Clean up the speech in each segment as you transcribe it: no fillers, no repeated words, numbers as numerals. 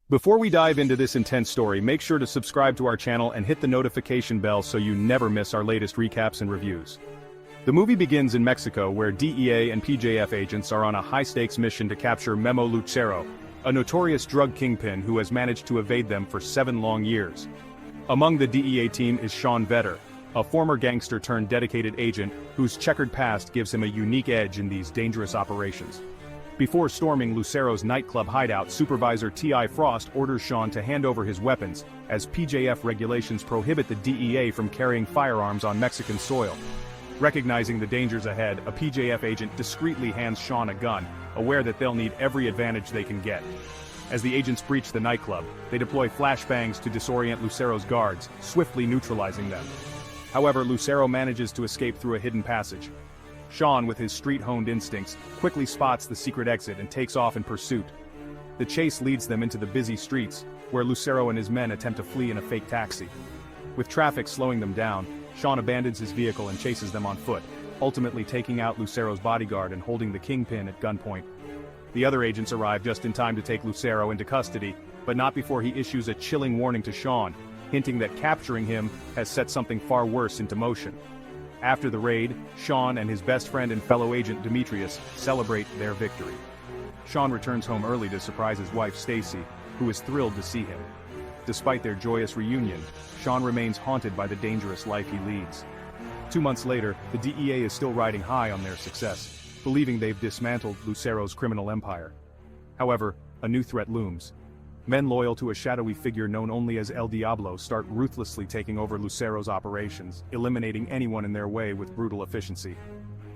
Before we dive into this intense story, make sure to subscribe to our channel and hit the notification bell so you never miss our latest recaps and reviews. The movie begins in Mexico where DEA and PJF agents are on a high-stakes mission to capture Memo Lucero, a notorious drug kingpin who has managed to evade them for 7 long years. Among the DEA team is Shawn Vetter, a former gangster turned dedicated agent whose checkered past gives him a unique edge in these dangerous operations. Before storming Lucero's nightclub hideout, Supervisor T.I. Frost orders Shawn to hand over his weapons, as PJF regulations prohibit the DEA from carrying firearms on Mexican soil. Recognizing the dangers ahead, a PJF agent discreetly hands Shawn a gun, aware that they'll need every advantage they can get. As the agents breach the nightclub, they deploy flashbangs to disorient Lucero's guards, swiftly neutralizing them. However, Lucero manages to escape through a hidden passage. Shawn, with his street-honed instincts, quickly spots the secret exit and takes off in pursuit. The chase leads them into the busy streets, where Lucero and his men attempt to flee in a fake taxi. With traffic slowing them down, Shawn abandons his vehicle and chases them on foot, ultimately taking out Lucero's bodyguard and holding the kingpin at gunpoint. The other agents arrive just in time to take Lucero into custody, but not before he issues a chilling warning to Shawn, hinting that capturing him has set something far worse into motion. After the raid, Shawn and his best friend and fellow agent Demetrius celebrate their victory. Shawn returns home early to surprise his wife Stacy, who is thrilled to see him. Despite their joyous reunion, Shawn remains haunted by the dangerous life he leads. 2 months later, the DEA is still riding high on their success, believing they've dismantled Lucero's criminal empire. However, a new threat looms. Men loyal to a shadowy figure known only as El Diablo start ruthlessly taking over Lucero's operations, eliminating anyone in their way with brutal efficiency.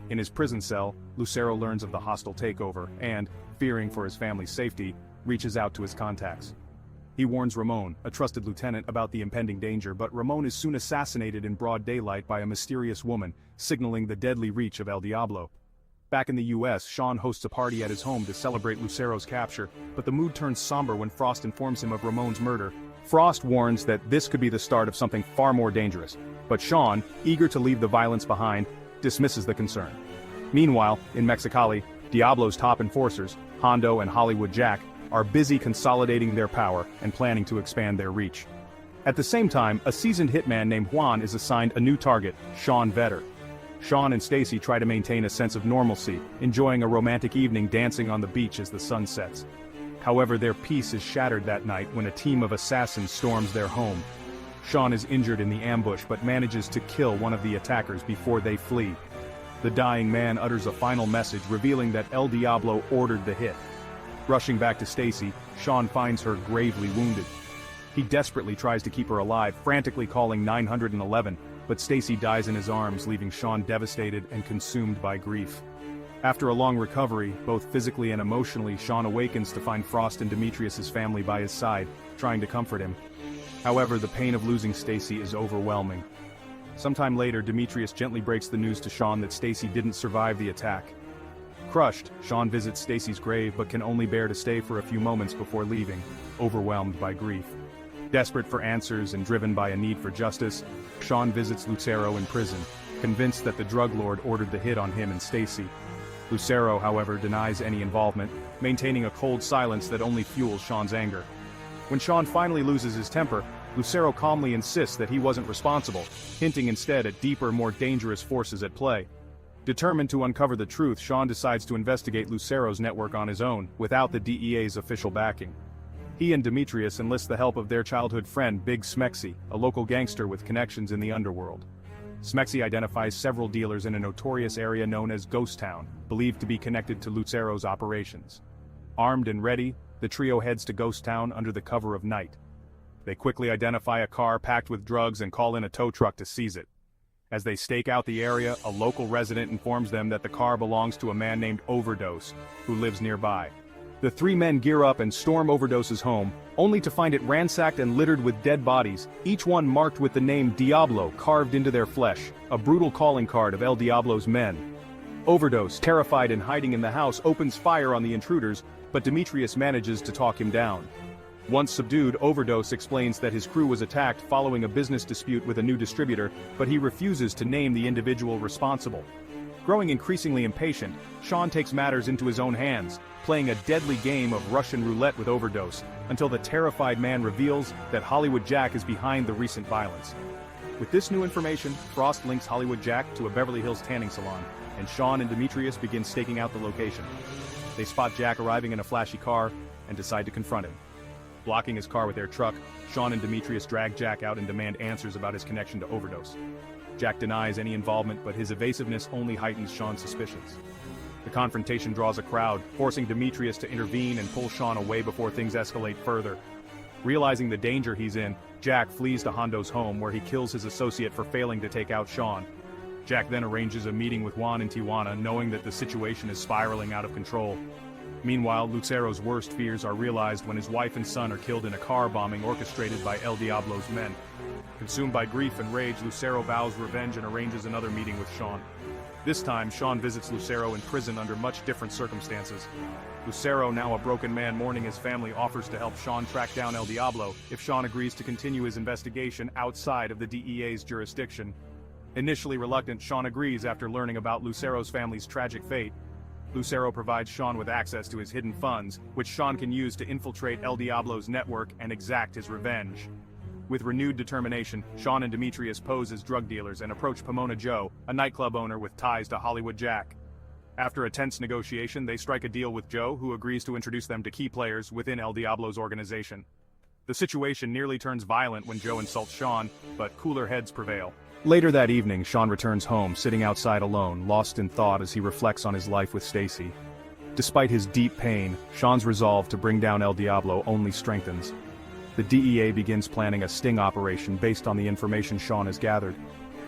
In his prison cell, Lucero learns of the hostile takeover and, fearing for his family's safety, reaches out to his contacts. He warns Ramon, a trusted lieutenant, about the impending danger, but Ramon is soon assassinated in broad daylight by a mysterious woman, signaling the deadly reach of El Diablo. Back in the US, Shawn hosts a party at his home to celebrate Lucero's capture, but the mood turns somber when Frost informs him of Ramon's murder. Frost warns that this could be the start of something far more dangerous, but Shawn, eager to leave the violence behind, dismisses the concern. Meanwhile, in Mexicali, Diablo's top enforcers, Hondo and Hollywood Jack, are busy consolidating their power and planning to expand their reach. At the same time, a seasoned hitman named Juan is assigned a new target, Shawn Vetter. Shawn and Stacy try to maintain a sense of normalcy, enjoying a romantic evening dancing on the beach as the sun sets. However, their peace is shattered that night when a team of assassins storms their home. Shawn is injured in the ambush but manages to kill one of the attackers before they flee. The dying man utters a final message revealing that El Diablo ordered the hit. Rushing back to Stacy, Shawn finds her gravely wounded. He desperately tries to keep her alive, frantically calling 911. But Stacy dies in his arms, leaving Shawn devastated and consumed by grief. After a long recovery, both physically and emotionally, Shawn awakens to find Frost and Demetrius' family by his side, trying to comfort him. However, the pain of losing Stacy is overwhelming. Sometime later, Demetrius gently breaks the news to Shawn that Stacy didn't survive the attack. Crushed, Shawn visits Stacy's grave but can only bear to stay for a few moments before leaving, overwhelmed by grief. Desperate for answers and driven by a need for justice, Shawn visits Lucero in prison, convinced that the drug lord ordered the hit on him and Stacy. Lucero, however, denies any involvement, maintaining a cold silence that only fuels Shawn's anger. When Shawn finally loses his temper, Lucero calmly insists that he wasn't responsible, hinting instead at deeper, more dangerous forces at play. Determined to uncover the truth, Shawn decides to investigate Lucero's network on his own, without the DEA's official backing. He and Demetrius enlist the help of their childhood friend Big Smexy, a local gangster with connections in the underworld. Smexy identifies several dealers in a notorious area known as Ghost Town, believed to be connected to Lucero's operations. Armed and ready, the trio heads to Ghost Town under the cover of night. They quickly identify a car packed with drugs and call in a tow truck to seize it. As they stake out the area, a local resident informs them that the car belongs to a man named Overdose, who lives nearby. The 3 men gear up and storm Overdose's home, only to find it ransacked and littered with dead bodies, each one marked with the name Diablo carved into their flesh, a brutal calling card of El Diablo's men. Overdose, terrified and hiding in the house, opens fire on the intruders, but Demetrius manages to talk him down. Once subdued, Overdose explains that his crew was attacked following a business dispute with a new distributor, but he refuses to name the individual responsible. Growing increasingly impatient, Shawn takes matters into his own hands, playing a deadly game of Russian roulette with Overdose, until the terrified man reveals that Hollywood Jack is behind the recent violence. With this new information, Frost links Hollywood Jack to a Beverly Hills tanning salon, and Shawn and Demetrius begin staking out the location. They spot Jack arriving in a flashy car, and decide to confront him. Blocking his car with their truck, Shawn and Demetrius drag Jack out and demand answers about his connection to Overdose. Jack denies any involvement, but his evasiveness only heightens Shawn's suspicions. The confrontation draws a crowd, forcing Demetrius to intervene and pull Shawn away before things escalate further. Realizing the danger he's in, Jack flees to Hondo's home where he kills his associate for failing to take out Shawn. Jack then arranges a meeting with Juan in Tijuana, knowing that the situation is spiraling out of control. Meanwhile, Lucero's worst fears are realized when his wife and son are killed in a car bombing orchestrated by El Diablo's men. Consumed by grief and rage, Lucero vows revenge and arranges another meeting with Shawn. This time, Shawn visits Lucero in prison under much different circumstances. Lucero, now a broken man mourning his family, offers to help Shawn track down El Diablo if Shawn agrees to continue his investigation outside of the DEA's jurisdiction. Initially reluctant, Shawn agrees after learning about Lucero's family's tragic fate. Lucero provides Shawn with access to his hidden funds, which Shawn can use to infiltrate El Diablo's network and exact his revenge. With renewed determination, Shawn and Demetrius pose as drug dealers and approach Pomona Joe, a nightclub owner with ties to Hollywood Jack. After a tense negotiation, they strike a deal with Joe, who agrees to introduce them to key players within El Diablo's organization. The situation nearly turns violent when Joe insults Shawn, but cooler heads prevail. Later that evening, Shawn returns home, sitting outside alone, lost in thought as he reflects on his life with Stacy. Despite his deep pain, Shawn's resolve to bring down El Diablo only strengthens. The DEA begins planning a sting operation based on the information Shawn has gathered.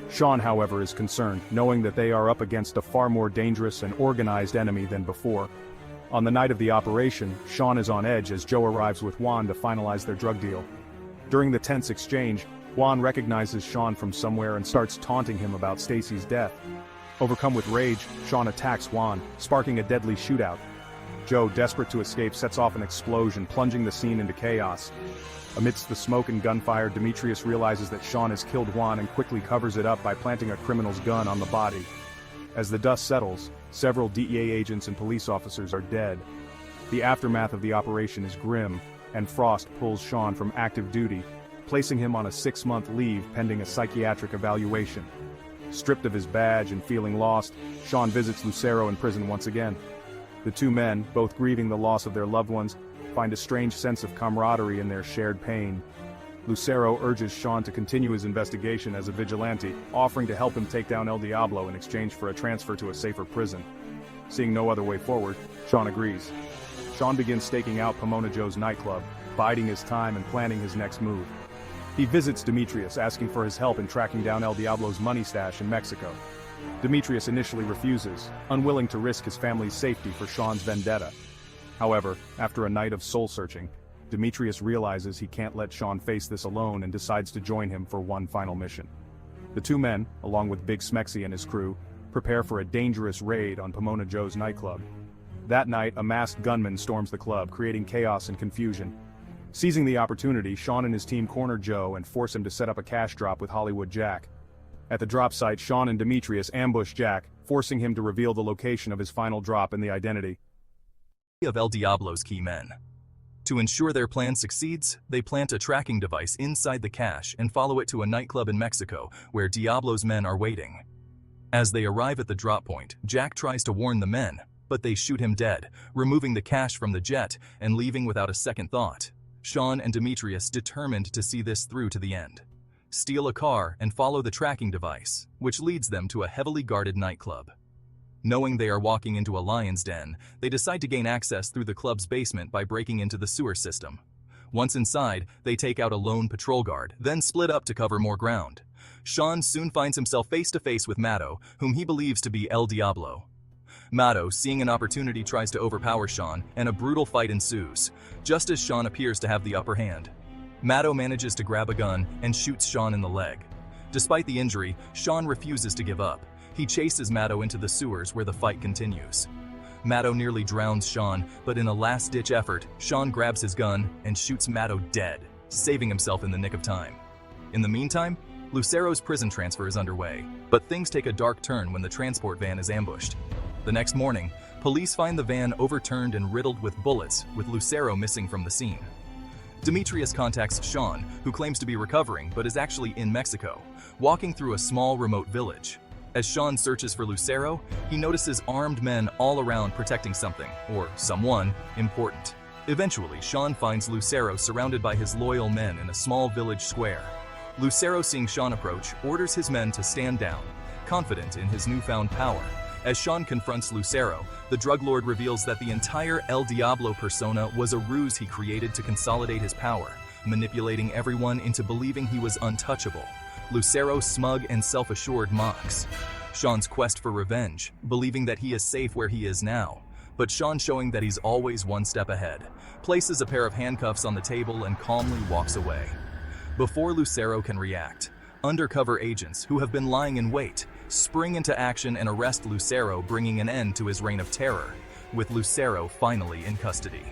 Shawn, however, is concerned, knowing that they are up against a far more dangerous and organized enemy than before. On the night of the operation, Shawn is on edge as Joe arrives with Juan to finalize their drug deal. During the tense exchange, Juan recognizes Shawn from somewhere and starts taunting him about Stacy's death. Overcome with rage, Shawn attacks Juan, sparking a deadly shootout. Joe, desperate to escape, sets off an explosion, plunging the scene into chaos. Amidst the smoke and gunfire, Demetrius realizes that Shawn has killed Juan and quickly covers it up by planting a criminal's gun on the body. As the dust settles, several DEA agents and police officers are dead. The aftermath of the operation is grim, and Frost pulls Shawn from active duty, placing him on a 6-month leave pending a psychiatric evaluation. Stripped of his badge and feeling lost, Shawn visits Lucero in prison once again. The two men, both grieving the loss of their loved ones, find a strange sense of camaraderie in their shared pain. Lucero urges Shawn to continue his investigation as a vigilante, offering to help him take down El Diablo in exchange for a transfer to a safer prison. Seeing no other way forward, Shawn agrees. Shawn begins staking out Pomona Joe's nightclub, biding his time and planning his next move. He visits Demetrius, asking for his help in tracking down El Diablo's money stash in Mexico. Demetrius initially refuses, unwilling to risk his family's safety for Shawn's vendetta. However, after a night of soul-searching, Demetrius realizes he can't let Shawn face this alone and decides to join him for one final mission. The two men, along with Big Smexy and his crew, prepare for a dangerous raid on Pomona Joe's nightclub. That night, a masked gunman storms the club, creating chaos and confusion. Seizing the opportunity, Shawn and his team corner Joe and force him to set up a cash drop with Hollywood Jack. At the drop site, Shawn and Demetrius ambush Jack, forcing him to reveal the location of his final drop and the identity of El Diablo's key men. To ensure their plan succeeds, they plant a tracking device inside the cache and follow it to a nightclub in Mexico where Diablo's men are waiting. As they arrive at the drop point, Jack tries to warn the men, but they shoot him dead, removing the cache from the jet and leaving without a second thought. Shawn and Demetrius, determined to see this through to the end, steal a car and follow the tracking device, which leads them to a heavily guarded nightclub. Knowing they are walking into a lion's den, they decide to gain access through the club's basement by breaking into the sewer system. Once inside, they take out a lone patrol guard, then split up to cover more ground. Shawn soon finds himself face to face with Mato, whom he believes to be El Diablo. Mato, seeing an opportunity, tries to overpower Shawn, and a brutal fight ensues, just as Shawn appears to have the upper hand. Mato manages to grab a gun and shoots Shawn in the leg. Despite the injury, Shawn refuses to give up. He chases Mato into the sewers where the fight continues. Mato nearly drowns Shawn, but in a last-ditch effort, Shawn grabs his gun and shoots Mato dead, saving himself in the nick of time. In the meantime, Lucero's prison transfer is underway, but things take a dark turn when the transport van is ambushed. The next morning, police find the van overturned and riddled with bullets, with Lucero missing from the scene. Demetrius contacts Shawn, who claims to be recovering but is actually in Mexico, walking through a small remote village. As Shawn searches for Lucero, he notices armed men all around protecting something, or someone, important. Eventually, Shawn finds Lucero surrounded by his loyal men in a small village square. Lucero, seeing Shawn approach, orders his men to stand down, confident in his newfound power. As Shawn confronts Lucero, the drug lord reveals that the entire El Diablo persona was a ruse he created to consolidate his power, manipulating everyone into believing he was untouchable. Lucero, smug and self-assured, mocks Shawn's quest for revenge, believing that he is safe where he is now. But Shawn, showing that he's always one step ahead, places a pair of handcuffs on the table and calmly walks away. Before Lucero can react, undercover agents who have been lying in wait spring into action and arrest Lucero, bringing an end to his reign of terror, with Lucero finally in custody.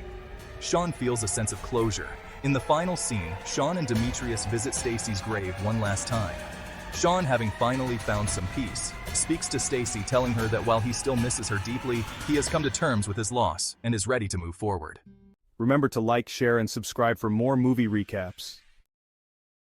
Shawn feels a sense of closure. In the final scene, Shawn and Demetrius visit Stacy's grave one last time. Shawn, having finally found some peace, speaks to Stacy, telling her that while he still misses her deeply, he has come to terms with his loss and is ready to move forward. Remember to like, share, and subscribe for more movie recaps.